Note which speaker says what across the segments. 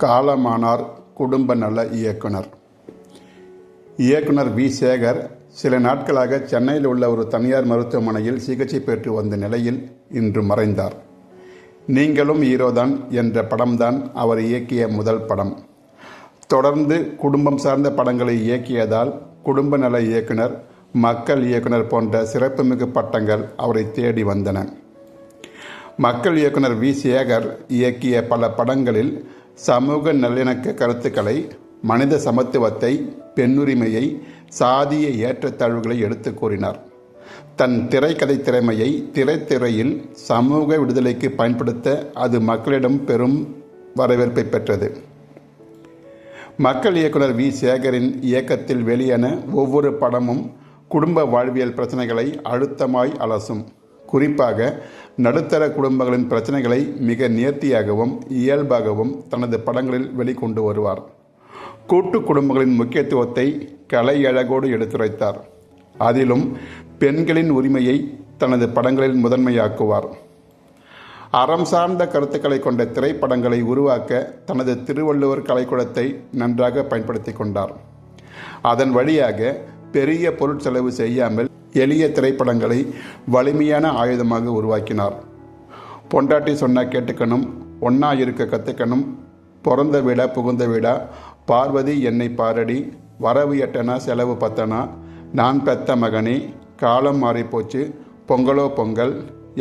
Speaker 1: காலமானார் குடும்ப நல இயக்குனர். இயக்குனர் வி. சேகர் சில நாட்களாக சென்னையில் உள்ள ஒரு தனியார் மருத்துவமனையில் சிகிச்சை பெற்று வந்த நிலையில் இன்று மறைந்தார். நீங்களும் ஹீரோதான் என்ற படம்தான் அவர் இயக்கிய முதல் படம். தொடர்ந்து குடும்பம் சார்ந்த படங்களை இயக்கியதால் குடும்ப நல இயக்குனர், மக்கள் இயக்குனர் போன்ற சிறப்புமிகு பட்டங்கள் அவரை தேடி வந்தன. மக்கள் இயக்குனர் வி. சேகர் இயக்கிய பல படங்களில் சமூக நல்லிணக்க கருத்துக்களை, மனித சமத்துவத்தை, பெண்ணுரிமையை, சாதிய ஏற்றத்தாழ்வுகளை எடுத்து கூறினார். தன் திரைக்கதை திறமையை திரைத்துறையில் சமூக விடுதலைக்கு பயன்படுத்த அது மக்களிடம் பெரும் வரவேற்பை பெற்றது. மக்கள் இயக்குனர் வி. சேகரின் இயக்கத்தில் வெளியான ஒவ்வொரு படமும் குடும்ப வாழ்வியல் பிரச்சனைகளை அழுத்தமாய் அலசும். குறிப்பாக நடுத்தர குடும்பங்களின் பிரச்சனைகளை மிக நேர்த்தியாகவும் இயல்பாகவும் தனது படங்களில் வெளிக்கொண்டு வருவார். கூட்டு குடும்பங்களின் முக்கியத்துவத்தை கலையழகோடு எடுத்துரைத்தார். அதிலும் பெண்களின் உரிமையை தனது படங்களில் முதன்மையாக்குவார். அறம் சார்ந்த கருத்துக்களை கொண்ட திரைப்படங்களை உருவாக்க தனது திருவள்ளுவர் கலைக்கூடத்தை நன்றாக பயன்படுத்தி கொண்டார். அதன் வழியாக பெரிய பொருட்செலவு செய்யாமல் எளிய திரைப்படங்களை வலிமையான ஆயுதமாக உருவாக்கினார். பொண்டாட்டி சொன்னா கேட்டுக்கணும், ஒன்னா இருக்க கற்றுக்கணும், பிறந்த வீடா புகுந்த வீடா, பார்வதி என்னை பாரடி, வரவு எட்டனா செலவு பத்தனா, நான் பெத்த மகனே, காலம் மாறிப்போச்சு, பொங்கலோ பொங்கல்,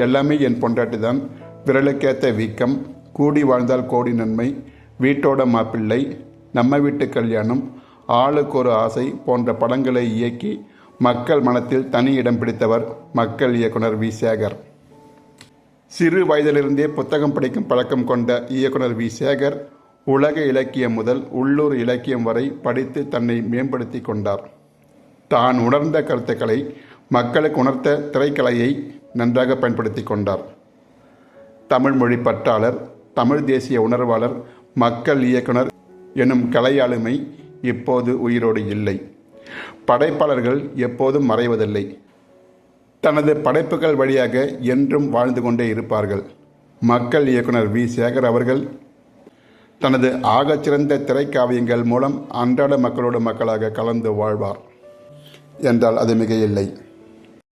Speaker 1: எல்லாமே என் பொண்டாட்டி தான், விரலுக்கேத்த வீக்கம், கூடி வாழ்ந்தால் கோடி நன்மை, வீட்டோட மாப்பிள்ளை, நம்ம வீட்டு கல்யாணம், ஆளுக்கு ஒரு ஆசை போன்ற படங்களை இயக்கி மக்கள் மனத்தில் தனி இடம் பிடித்தவர் மக்கள் இயக்குனர் வி. சேகர். சிறு வயதிலிருந்தே புத்தகம் படிக்கும் பழக்கம் கொண்ட இயக்குனர் வி. சேகர் உலக இலக்கியம் முதல் உள்ளூர் இலக்கியம் வரை படித்து தன்னை மேம்படுத்தி கொண்டார். தான் உணர்ந்த கருத்துக்களை மக்களுக்கு உணர்த்த திரைக்கலையை நன்றாக பயன்படுத்தி கொண்டார். தமிழ் மொழி பற்றாளர், தமிழ் தேசிய உணர்வாளர், மக்கள் இயக்குனர் எனும் கலையாளுமை இப்போது உயிரோடு இல்லை. படைப்பாளர்கள் எப்போதும் மறைவதில்லை. தனது படைப்புகள் வழியாக என்றும் வாழ்ந்து கொண்டே இருப்பார்கள். மக்கள் இயக்குனர் வி. சேகர் அவர்கள் தனது ஆகச்சிறந்த திரைக்காவியங்கள் மூலம் அன்றாட மக்களோடு மக்களாக கலந்து வாழ்வார் என்றால் அது மிகையில்லை.